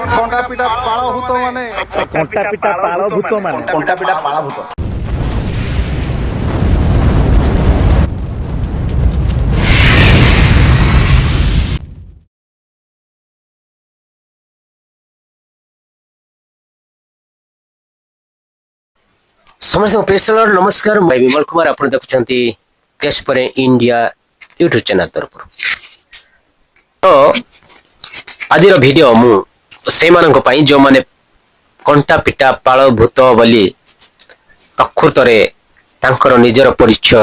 कंटा पिटा पाଳ ଭୂତ ମାନେ कंटा पिटा पाଳ भूत माने कंटा पिटा पाळ भूत। समस्त प्रेस नमस्कार मैं विमल कुमार आप देखुंत केस पर इंडिया यूट्यूब चैनल तरफ तो आज वीडियो से जो माने कंटा पिटा पाळ भूत बोली प्रकृत तांकर निजर परिचय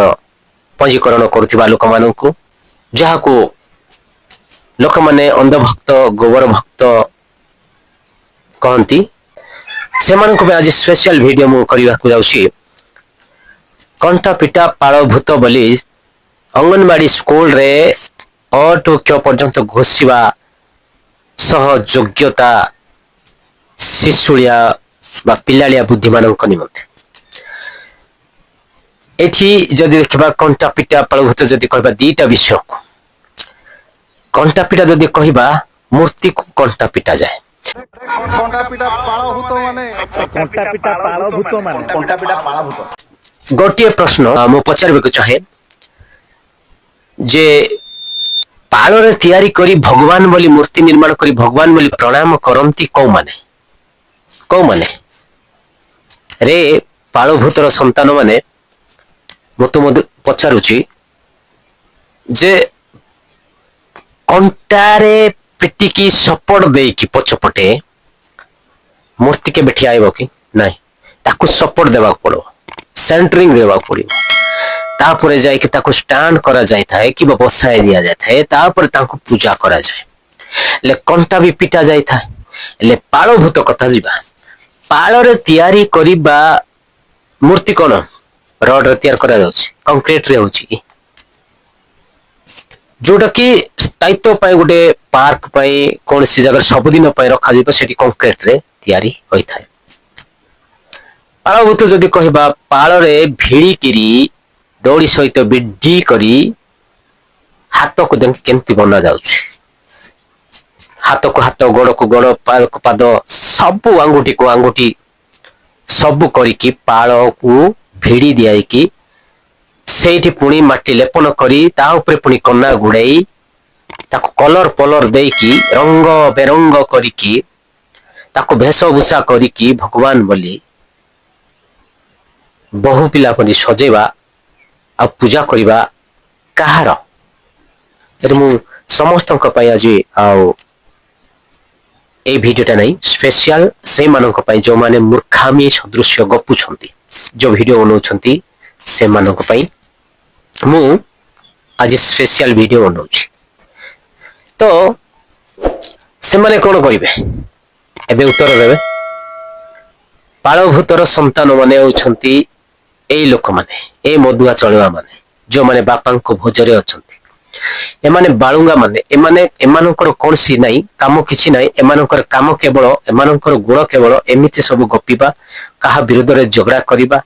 पंजीकरण करुवा लोक मानू जहां लोक माने अंधभक्त गोबर भक्त कहती से आज स्पेशल वीडियो मु करने को जाऊँगी कंटा पिटा पाळ भूत बोली अंगनवाड़ी स्कूल रे अटोक्य पर्यंत घोषिबा सह योग्यता शिशुलिया बा पिलालिया बुद्धिमान निमंते एठी जदि देखा कंटा पिटा पाळ भूत जदि कहबा दीटा विषय को कंटा पिटा जदि कहबा मूर्ति को कंटा पिटा जाए कंटा पिटा पाळ भूत माने कंटा पिटा पाळ भूत माने कंटा पिटा पाळ भूत। गोटे प्रश्न मु पचार चाहे जे पाଳରେ तैयारी करी भगवान बोली मूर्ति निर्माण करी भगवान बोली प्रणाम करती कौ माने रे पाळ भूतर संतान माने मु तो पचारुची जे कंटारे पिटिकी सपोर्ट देकी पछपटे मूर्ति के बैठी आइब कि नहीं ताकू सपोर्ट देवा पड़ो सेंटरिंग देवा पड़ो तापर जाइके ताकू स्टैंड करा जाय थाए कि बसाई दिया जाय थाए तापर ताकू पूजा करा जाय ले कंटा भी पिटा जाय थाए ले पाळ भूत कथा जिबा पाळ रे तैयारी करिबा मूर्ति कोन रड रे तैयार करा जाउछि कंक्रीट रे होछि कि जोटा कि स्थायित्व पाए गोटे पार्क पाए कौन सी जगह सबुदिन रखा जाए सेठी कंक्रीट रे तैयारी होई थाए पाळ भूत जदि कहबा पाळ रे भिड़ी किरी दौड़ी सहित बिड्डी करी हाथ को देख केमती बना जाउछि हाथ को हाथ गोड़ को गोड़ पाद को पाद सब आंगुठी को आंगुठी सब करिकी पाळ को भिड़ी दियाई की सेठी पुणी माटी लेपन करी ता ऊपर पुणी कन्ना गुड़ाई ताको कलर पलर देकी रंग बेरंग करिकी ताको भेषभूषा करिकी भगवान बोली बहु पिला परी सजेवा आ पूजा करिबा कहार मु समस्त आज ए वीडियोटा नहीं स्पेशल से मानक पई जो माने मूर्खामी सदृश्य गपुछंती जो वीडियो बनाउछंती से मानक पई मु आज स्पेशल वीडियो बनाउछि तो से माने कोन करिवे एबे उत्तर देबे पाळ भूतर संतान माने होछंती ए लोक माने ए मधुआ चलवा माने जो माने बापा को भोजरे अछंती एमाने बाळुंगा माने एमाने एमानकर कोनसी नाही काम किछि नाही एमानकर काम केवल एमानकर गुण केवल एमिति सब गपिबा कहा विरोध रे झगड़ा करिबा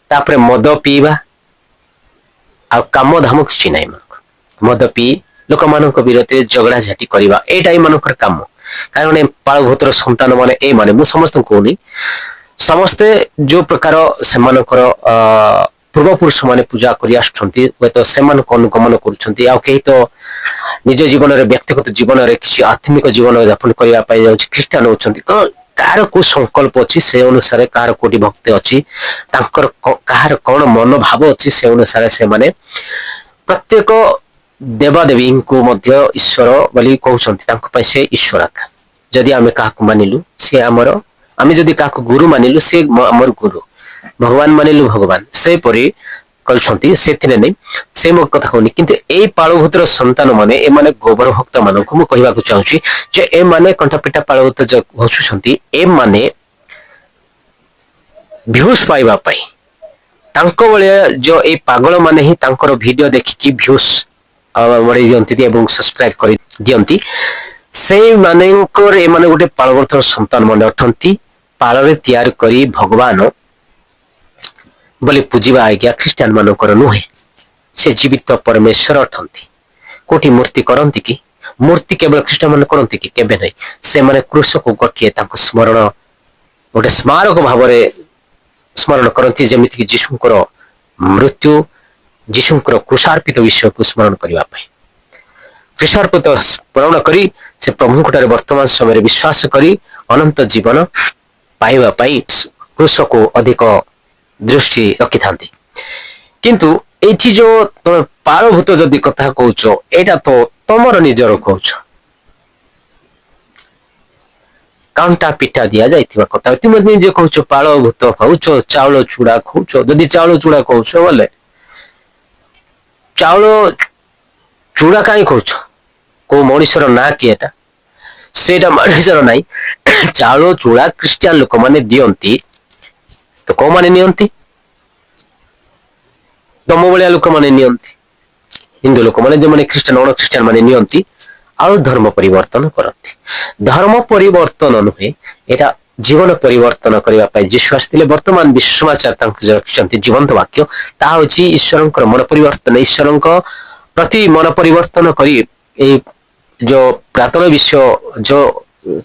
तापरे मद पीबा आ काम धाम किछि नाही मद पी लोक मानक विरोध झगड़ा झाटी करिबा एटाई मानकर काम कारण पाळ भूतर संतान माने ए माने मु समस्त कोनी समस्ते जो प्रकार से मानकर पूर्व पुरुष माने पूजा करि आछंती तो से मान अनुगमन करूछंती आ केही तो निज जीवन रे व्यक्तिगत जीवन रे किछि आत्मिक जीवन यापन करिया पाई जाउछि ख्रिस्टियन होछंती कार को संकल्प अछि से अनुसार कार कोटि भक्ति अछि तांकर कार कोन मन भाव अछि से अनुसार से माने प्रत्येक देवादेवी को मध्य ईश्वर बोली कहउछंती तांको पय से ईश्वर जदि आमे काहकु मानिलु से हमर आमे जदि काहकु गुरु मानिलु से हमर गुरु भगवान मानिलु भगवान से परि करछंती सेथिने नै से मो कथा कोनी किंतु ए पाळ भूतर संतान माने ए माने गोबर भक्त मानकु मु कहिबा को चाहूची जे ए माने कंठा पिटा पाळ भूत ज घोषुछंती ए माने व्यूज पाइबा पई तांको बळे जो ए पागल माने ही तांकर वीडियो देखि कि व्यूज बढी दियंती एवं सब्सक्राइब करि दियंती से मानेकर ए माने गोटे पाळ भूतर संतान माने अठंती पाळ रे तैयार करी भगवान बोले पूजिबा आज्ञा ख्रिस्टियन मानकर नुहे से जीवित परमेश्वर अठंती कोटी मूर्ति करंती कि मूर्ति केवल ख्रीष्ट मान करती कि केबे नहीं से माने क्रूस को गोटे स्मरण गोटे स्मारक भाव स्मरण करती जमीक जीशुंकर मृत्यु जीशुंकर क्रूसार्पित विषय को स्मरण करने क्रूसार्पित स्मरण करी से प्रभुंठारे वर्तमान समय विश्वास करी अनंत जीवन पाइबा क्रूस को अधिक दृष्टि रखि था किंतु एठी जो तुम पारभूत जदि कथा कहूच एटा तो तमर निजर कहूच कांटा पिठा दिया जाइथिबा कथा तुम निजे कहूच पालभूत खाऊच चाउल चूड़ा खाऊच जदि चाउल चूड़ा खाऊच बोले चाउल चूड़ा कहीं खाऊच को मनुष्यर ना कि एटा सेटा मनुष्यर नाई चाउल चूड़ा क्रिश्चियन लोक माने दियंती तो को माने नियंती तम भाया लोक मैंने नियंती हिंदू लोक मैंने जो मैंने ख्रीष्टान अण ख्रीष्टान मैंने नियंती आउ धर्म परिवर्तन करती धर्म परिवर्तन नुहे एटा जीवन परिवर्तन करने जीशु आसते वर्तमान विश्व समाचार रखिंट जीवंत वाक्य ता हूँ ईश्वर मन परिवर्तन ईश्वर प्रति मन परिवर्तन करी जो प्रातन विश्व जो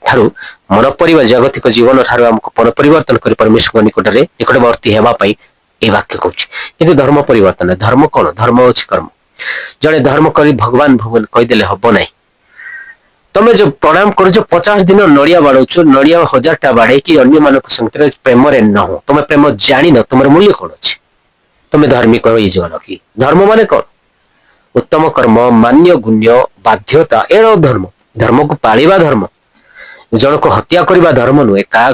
ठारू मन पर जागतिक जीवन ठारू आमको मन परिवर्तन कर परमेश्वर निकटरे निकटवर्ती होगापाई ये वाक्य कहूँ कि धर्म परिवर्तन धर्म कौन धर्म हूँ कर्म जड़े धर्म कर भगवान भगवान कहीदेले हम ना तुम जो प्रणाम कर 50 दिन नड़िया बाड़ौच नड़िया 1000टा बाड़े कि अन्य मान संगे प्रेम न हो तुम प्रेम जान तुम मूल्य कौन अच्छे तुम्हें धार्मिक हो कि धर्म मान कौन उत्तम कर्म मान्य गुण्य बाध्यता ए धर्म धर्म को पालिबा धर्म जन को हत्या करने धर्म नुहे क्या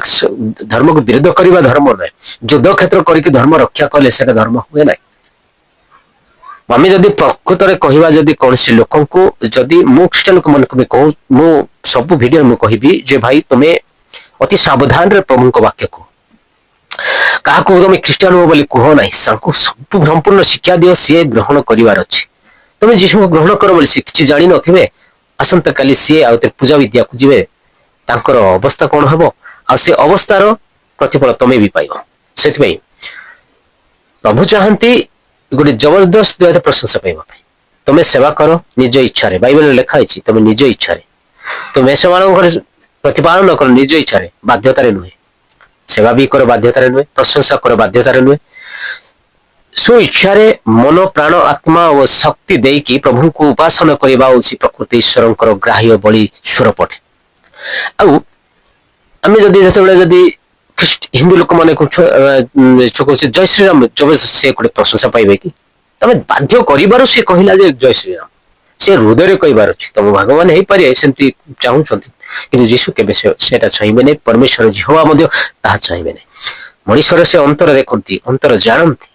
धर्म को विरोध करने धर्म नुहे युद्ध क्षेत्र करके धर्म रक्षा कले से धर्म हुए ना आम जदि प्रकृत में कहवा जदि कौन से लोक को जदि मु ख्रीष्टान लोक मन को कहूँ मु सब भिडियो मु कहबी जे भाई तुम्हें अति सावधान रे प्रभु को वाक्य को क्या तुम ख्रीष्टान हो बोली कह ना संपूर्ण शिक्षा दियो सी ग्रहण करार अच्छे तुम्हें जीशु को ग्रहण कर बोली किसी जान नो आसंता काली सी आउ पूजा विद्या को जीवे तांकर अवस्था कौन हम आ से अवस्थार प्रतिफल तुम्हें भी पाइब से प्रभु चाहती गोटे जबरदस्त द्वैत प्रशंसा पाइबा तुम्हें सेवा कर निज इच्छा बाइबल लिखाई तुम निज इच्छा तुम्हें से प्रतिपालन कर निज इच्छा बाध्यतार नुहे सेवा भी कर बाध्यतार नुहे प्रशंसा कर बाध्यतार नुहे स्व इच्छा मन प्राण आत्मा और शक्ति देकी प्रभु को उपासना करवा प्रकृति ईश्वर ग्राह्य बलि स्वर पटे आम जदि हिंदू लोक मैंने जय श्रीराम जब से गोटे प्रशंसा पाइबे कि तुम बाध्य कर कहला जय श्रीराम से हृदय कहबार अच्छे तुम भगवान हो पारे सेमती चाहूँगी कि जीशु के चाहिए नहीं परमेश्वर झीवा चाहिए नहीं मनीषर से अंतर देखती अंतर जानती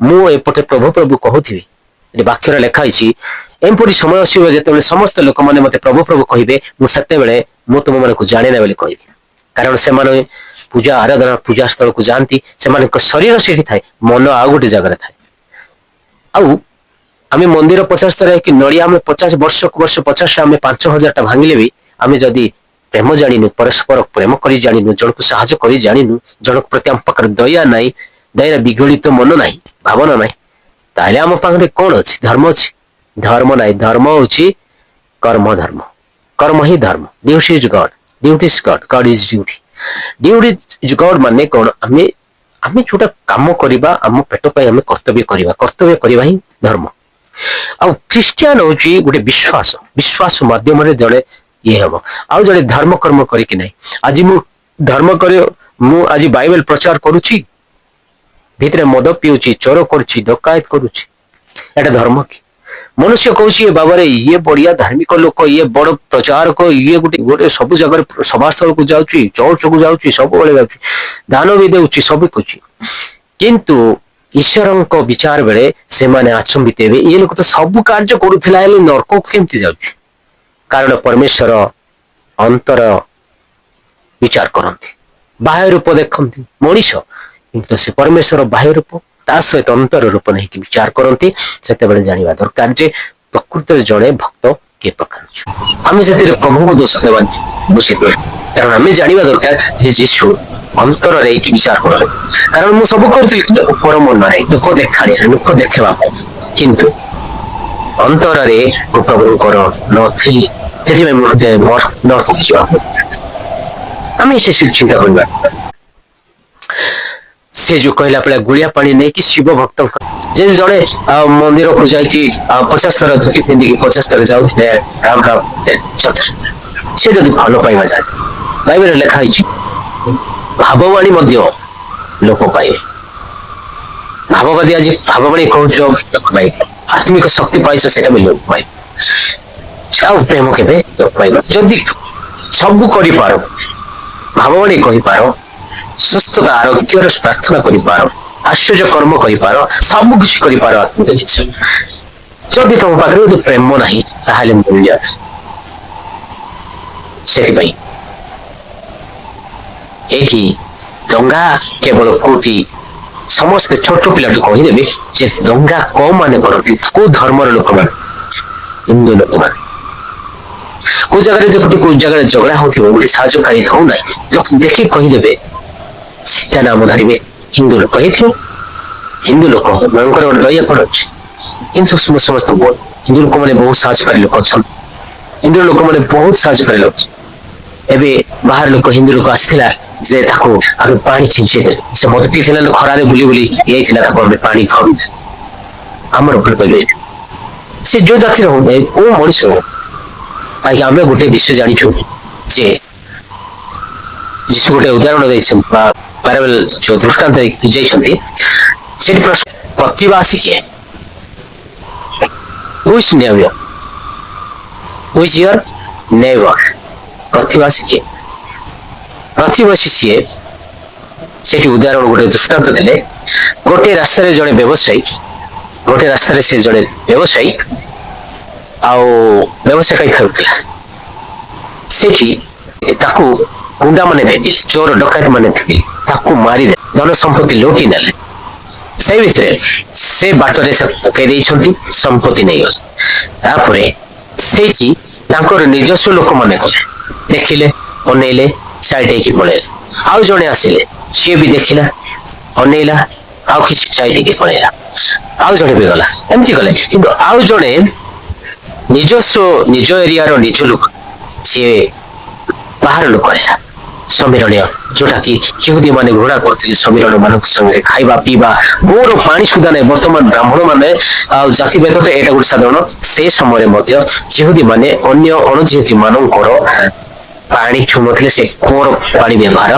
मुझे प्रभु प्रभु कहूथी वाक्य लिखाई एमपरी समय आसो जो समस्त लोक मैंने मत प्रभु प्रभु कहे मुझे मु तुम मन को जाने ना कह कारण से पूजा आराधना पूजा स्थल को जाती से शरीर से थाए मन आ गोटे जगह थाए आम मंदिर 50 तरह कि नड़िया आम 50 वर्ष 50 आम 5000 भांगिले भी आम जदि प्रेम जाणीनु परस्पर प्रेम कर जाणीनु जन को साहाय्य कर जाणीनु जन प्रति आम पाखे दया ना दया विगलित मन ना भावना ना ताले आम पाखे कौन अच्छी धर्म अच्छी धर्म ना धर्म हूँ कर्म धर्म कर्म ही धर्म duty is God duty is God God is duty duty is God माने कौन आम आम जोटा कम करवा आम पेट आम कर्तव्य करवा ही धर्म आ ख्रीस्टियान हूँ गोटे विश्वास विश्वास माध्यम जड़े ये हम आउ जड़े धर्म कर्म करके ना आज मु धर्म कर मु आज बाइबल प्रचार करुच्ची भितर मद पीऊँची चोर करुच्ची डकायत करुच्ची एटा धर्म कि मनुष्य कौची बाबा ये बढ़िया धार्मिक लोक ये बड़ प्रचारक ये गोटे गोटे सब जगह सभास्थल को जाऊँगी चर्च को जाऊँगी सब बेले जाऊँगी दान भी दे सब कुछ किंतु ईश्वर विचार बेले से माने आचंबित हे ये लोक तो सब कार्य करुला नरक को केमती जाऊँगी कारण परमेश्वर अंतर विचार करती बाह्य रूप देखती मनीष किंतु से परमेश्वर बाह्य रूप ता सहित अंतर रूप नहीं कि विचार करती से जाना दरकार जे प्रकृत जड़े भक्त के प्रकार आम से प्रभु को दोष देवा उचित कारण आम जाना दरकार जे जीशु अंतर विचार कर कारण मुझे सब कर मन लोक देखा लोक देखा किंतु अंतर प्रभुकर नी ସେଥିପାଇଁ ମୋତେ ନର୍କ ଯିବାକୁ ଆମେ ସେ ଚିନ୍ତା କରିବା ସେ ଯୋଉ କହିଲା ବେଳେ ଗୁଳିଆ ପାଣି ନେଇକି ଶିବ ଭକ୍ତଙ୍କ ଯେ ଜଣେ ମନ୍ଦିରକୁ ଯାଇକି 50 ଥର ଧୋତି ପିନ୍ଧିକି 50 ଥର ଯାଉଥିଲେ ରାମ ରାମ ସେ ଯଦି ଭଲ ପାଇବା ଯାଏ ବାଇବେଲରେ ଲେଖା ହେଇଛି ଭାବବାଣୀ ମଧ୍ୟ ଲୋକ ପାଇବେ ଭାବବାଦୀ ଆଜି ଭାବବାଣୀ କହୁଛ ଲୋକ ପାଇବେ ଆତ୍ମିକ ଶକ୍ତି ପାଇଛ ସେଇଟା ବି ଲୋକ ପାଇବେ ଆଉ ପ୍ରେମ କେବେ ଲୋକ ପାଇବ ଯଦି ସବୁ କରିପାର ଭାବବାଣୀ କହିପାର ସୁସ୍ଥତା ଆରୋଗ୍ୟର ପ୍ରାର୍ଥନା କରିପାର ଆଶ୍ଚର୍ଯ୍ୟ କର୍ମ କରିପାର ସବୁ କିଛି କରିପାର ଆତ୍ମିକ ଜିନିଷ ଯଦି ତମ ପାଖରେ ଯଦି ପ୍ରେମ ନାହିଁ ତାହେଲେ ମୂଲ୍ୟ ସେଥିପାଇଁ ଏଠି ଦଙ୍ଗା କେବଳ କୋଉଠି ସମସ୍ତେ ଛୋଟ ପିଲାଠୁ କହିଦେବେ ଯେ ଦଙ୍ଗା କୋଉମାନେ କରନ୍ତି କୋଉ ଧର୍ମର ଲୋକମାନେ ହିନ୍ଦୁ ଲୋକମାନେ କୋଉ ଜାଗାରେ କୋଉ ଜାଗାରେ ଝଗଡା ହଉଥିବ ଗୋଟେ ସାହାଯ୍ୟକାରୀ ହଉନାହିଁ ଲୋକ ଦେଖି କହିଦେବେ ସୀତା ନାମ ଧରିବେ ହିନ୍ଦୁ ଲୋକ ହେଇଥିବ ହିନ୍ଦୁ ଲୋକ ମାନଙ୍କର ଗୋଟେ ଦୟା କଣ ଅଛି କିନ୍ତୁ ସମସ୍ତ ହିନ୍ଦୁ ଲୋକମାନେ ବହୁତ ସାହାଯ୍ୟକାରୀ ଲୋକ ଅଛନ୍ତି ହିନ୍ଦୁ ଲୋକମାନେ ବହୁତ ସାହାଯ୍ୟକାରୀ ଲୋକ ଏବେ ବାହାର ଲୋକ ହିନ୍ଦୁ ଲୋକ ଆସିଥିଲା ଯେ ତାକୁ ଆମେ ପାଣି ଛିଞ୍ଚେଇଦେଲେ ସେ ମଦ ପିଇଥିଲା ଖରାରେ ବୁଲି ବୁଲି ଯାଇଥିଲା ତାକୁ ଆମେ ପାଣି ଖାଉ ଆମର ଭଲ କହିବେ ସେ ଯୋଉ ଜାତିର ହଉ କୋଉ ମଣିଷ ହଉ କାହିଁକି ଆମେ ଗୋଟେ ବିଷୟ ଜାଣିଛୁ ଯେ ଯୀଶୁ ଗୋଟେ ଉଦାହରଣ ଦେଇଛନ୍ତି ବା ପାରାବଲ ଯୋଉ ଦୃଷ୍ଟାନ୍ତ ଯାଇଛନ୍ତି ସେଠି ପ୍ରତିବାସୀ କିଏ Who is neighbor? Who is your neighbor? ପ୍ରତିବାସୀ କିଏ ପ୍ରତିବାସୀ ସିଏ ସେଠି ଉଦାହରଣ ଗୋଟେ ଦୃଷ୍ଟାନ୍ତ ଦେଲେ ଗୋଟେ ରାସ୍ତାରେ ଜଣେ ବ୍ୟବସାୟୀ ଆଉ ବ୍ୟବସାୟ ପାଇଁ ଫେରୁଥିଲା ସେଠି ତାକୁ ଗୁଣ୍ଡା ମାନେ ଭେଟିଲେ ଚୋର ଡକାୟତ ମାନେ ଭେଟିଲେ ତାକୁ ମାରିଲେ ଧନ ସମ୍ପତ୍ତି ଲୁଟି ନେଲେ ସେଇ ଭିତରେ ସେ ବାଟରେ ସେ ପକେଇ ଦେଇଛନ୍ତି ସମ୍ପତ୍ତି ନେଇଗଲେ ତାପରେ ସେଇଠି ତାଙ୍କର ନିଜସ୍ୱ ଲୋକମାନେ ଗଲେ ଦେଖିଲେ ଅନେଇଲେ ସାଇଡ୍ ହେଇକି ପଳେଇଲେ ଆଉ ଜଣେ ଆସିଲେ ସିଏ ବି ଦେଖିଲା ଅନେଇଲା ଆଉ କିଛି ସାଇଡ୍ ହେଇକି ପଳେଇଲା ଆଉ ଜଣେ ବି ଗଲା ଏମିତି ଗଲେ କିନ୍ତୁ ଆଉ ଜଣେ ନିଜ ଏରିଆର ନିଜ ଲୋକ ସିଏ ବାହାର ଲୋକ ହେଲା ସମୀରଣୀୟ ଯୋଉଟା କି ଇହୁଦୀ ମାନେ ଘୃଣା କରୁଥିଲେ ସମୀରଣ ମାନଙ୍କ ସଙ୍ଗେ ଖାଇବା ପିଇବା ମୋର ପାଣି ସୁଧା ନାହିଁ ବର୍ତ୍ତମାନ ବ୍ରାହ୍ମଣ ମାନେ ଆଉ ଜାତିଭେଦଟା ଏଇଟା ଗୋଟେ ସାଧାରଣ ସେ ସମୟରେ ମଧ୍ୟ ଇହୁଦୀ ମାନେ ଅନ୍ୟ ଅଣଜିହୁଦୀ ମାନଙ୍କର ପାଣି ଛୁଁନଥିଲେ ସେ କୂଅର ପାଣି ବ୍ୟବହାର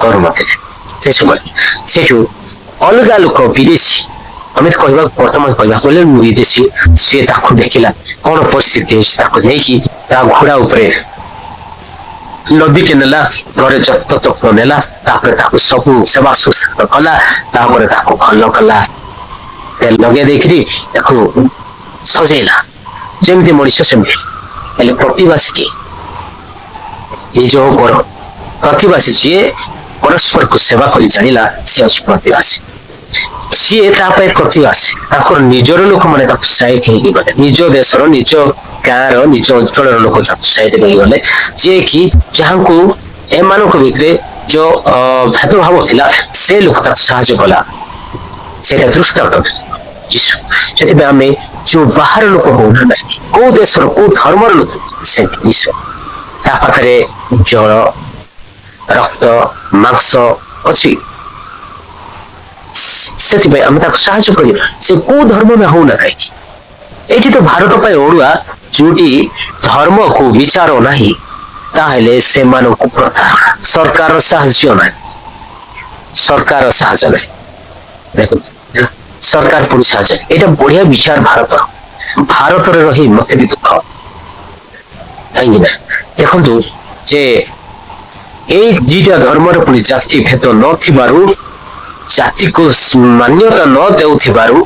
କରୁନଥିଲେ ସେ ସମୟରେ ସେଠୁ ଅଲଗା ଲୋକ ବିଦେଶୀ ଆମେ ବର୍ତ୍ତମାନ କହିବାକୁ ଗଲେ ବିଦେଶୀ ସିଏ ତାକୁ ଦେଖିଲା କଣ ପରିସ୍ଥିତି ହେଇଛି ତାକୁ ନେଇକି ତା ଘୋଡା ଉପରେ ନଦୀକି ନେଲା ଘରେ ଯତ୍ନ ନେଲା ତାପରେ ତାକୁ ସବୁ ସେବା ଶୁଶ୍ରୂଷା କଲା ତାପରେ ତାକୁ ଭଲ କଲା ସେ ଲଗେଇ ଦେଇକିରି ତାକୁ ସଜେଇଲା ଯେମିତି ମଣିଷ ସେମିତି ହେଲେ ପ୍ରତିବାସୀ କିଏ ନିଜ ଉପର ପ୍ରତିବାସୀ ଯିଏ ପରସ୍ପରକୁ ସେବା କରି ଜାଣିଲା ସିଏ ଅଛି ପ୍ରତିବାସୀ ସିଏ ତା ପାଇଁ ପ୍ରତିବାସୀ ତାଙ୍କର ନିଜର ଲୋକମାନେ ତାକୁ ସାଇଡ୍ ହେଇକି ଗଲେ ନିଜ ଦେଶର ନିଜ ଗାଁର ନିଜ ଅଞ୍ଚଳର ଲୋକ ତାକୁ ସାଇଡ୍ ହେଇକି ଗଲେ ଯିଏ କି ଯାହାଙ୍କୁ ଏମାନଙ୍କ ଭିତରେ ଯୋଉ ଭେଦଭାବ ଥିଲା ସେ ଲୋକ ତାକୁ ସାହାଯ୍ୟ କଲା ସେଇଟା ଦୃଷ୍ଟାନ୍ତ ଯୀଶୁ ସେଥିପାଇଁ ଆମେ ଯୋଉ ବାହାର ଲୋକ କହୁନା ନାହିଁ କୋଉ ଦେଶର କୋଉ ଧର୍ମର ଲୋକ ସେ ଯୀଶୁ ତା ପାଖରେ ଜଳ ରକ୍ତ ମାଂସ ଅଛି ସେଥିପାଇଁ ଆମେ ତାକୁ ସାହାଯ୍ୟ କରିବା ସେ କୋଉ ଧର୍ମ ବି ହଉନା କାହିଁକି ଏଇଠି ତ ଭାରତ ପାଇଁ ଓଡୁଆ ଯୋଉଠି ଧର୍ମକୁ ବିଚାର ନାହିଁ ତାହେଲେ ସେମାନଙ୍କୁ ସରକାରର ସାହାଯ୍ୟ ନାହିଁ ଦେଖନ୍ତୁ ସରକାର ପୁଣି ସାହାଯ୍ୟ ଏଇଟା ବଢିଆ ବିଚାର ଭାରତରେ ରହି ମତେ ବି ଦୁଃଖ କାହିଁକି ନା ଦେଖନ୍ତୁ ଯେ ଏଇ ଦିଟା ଧର୍ମର ପୁଣି ଜାତି ଭେଦ ନଥିବାରୁ ଜାତିକୁ ମାନ୍ୟତା ନ ଦେଉଥିବାରୁ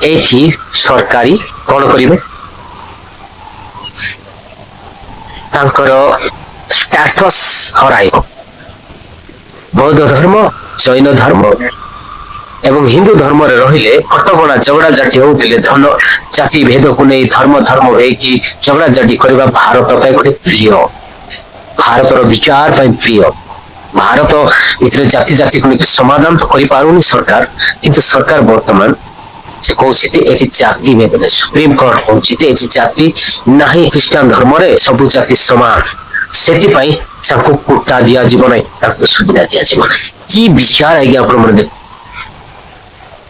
ଏଇଠି ସରକାରୀ କଣ କରିବେ ତାଙ୍କର ଷ୍ଟାଟସ ହରାଇବ ବୌଦ୍ଧ ଧର୍ମ ଜୈନ ଧର୍ମ ଏବଂ ହିନ୍ଦୁ ଧର୍ମରେ ରହିଲେ କଟକଣା ଝଗଡାଝାଟି ହଉଥିଲେ ଧନ ଜାତି ଭେଦକୁ ନେଇ ଧର୍ମ ହେଇକି ଝଗଡାଝାଟି କରିବା ଭାରତ ପାଇଁ ଗୋଟେ ପ୍ରିୟ ଭାରତର ବିଚାର ପାଇଁ ପ୍ରିୟ ଭାରତ ଭିତରେ ଜାତିକୁ ନେଇକି ସମାଧାନ ତ କରିପାରୁନି ସରକାର କିନ୍ତୁ ସରକାର ବର୍ତ୍ତମାନ ସେ କହୁଛି ଯେ ଏଠି ଜାତି ନେବେ ସୁପ୍ରିମକୋର୍ଟ କହୁଛି ଯେ ଏଠି ଜାତି ନାହିଁ ଖ୍ରୀଷ୍ଟିଆନ ଧର୍ମରେ ସବୁ ଜାତି ସମାନ ସେଥିପାଇଁ ତାଙ୍କୁ କୋଟା ଦିଆଯିବ ନାହିଁ ତାଙ୍କୁ ସୁବିଧା ଦିଆଯିବ ନାହିଁ କି ବିଚାର ଆଜ୍ଞା ଆପଣ ମାନେ ଦେଖ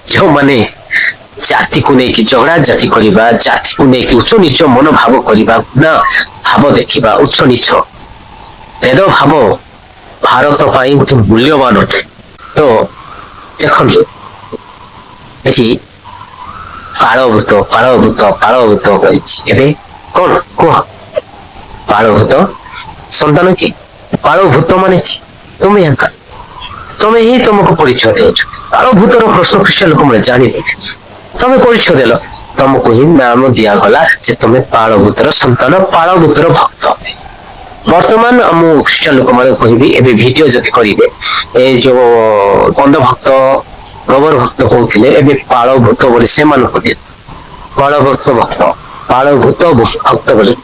ଯେଉଁମାନେ ଜାତିକୁ ନେଇକି ଝଗଡ଼ା ଜାତି କରିବା ଜାତିକୁ ନେଇକି ଉଚ୍ଚ ନିଚ ମନୋଭାବ କରିବା ନା ଭାବ ଦେଖିବା ଉଚ୍ଚ ନିଚ ଭେଦଭାବ ଭାରତ ପାଇଁ ଗୋଟେ ମୂଲ୍ୟବାନ ଅଟେ ତ ଦେଖନ୍ତୁ ଏଠି ପାଳଭୂତ କହିଛି ଏବେ କଣ କୁହ ପାଳଭୂତ ସନ୍ତାନ କି ପାଳଭୂତ ମାନେ କି ତୁମେ ଏକା ତମେ ହିଁ ତମକୁ ପରିଚୟ ଦେଉଛ ପାଳଭୂତର ପ୍ରଶ୍ନ ଖ୍ରୀଷ୍ଟିଆନ ଲୋକମାନେ ଜାଣିବେ ତମେ ପରିଚୟ ଦେଲ ତମକୁ ହିଁ ନାମ ଦିଆଗଲା ଯେ ତମେ ପାଳଭୂତର ସନ୍ତାନ ପାଳଭୂତର ଭକ୍ତ ବର୍ତ୍ତମାନ ମୁଁ ଖ୍ରୀଷ୍ଟିଆନ ଲୋକମାନେ କହିବି ଏବେ ଭିଡିଓ ଯଦି କରିବେ ଏ ଯୋଉ କନ୍ଦ ଭକ୍ତ ଗୋବର ଭକ୍ତ କହୁଥିଲେ ଏବେ ପାଳଭୂତ ବୋଲି ସେମାନଙ୍କୁ ପାଳଭୂତ ଭକ୍ତ ଭକ୍ତ ବୋଲି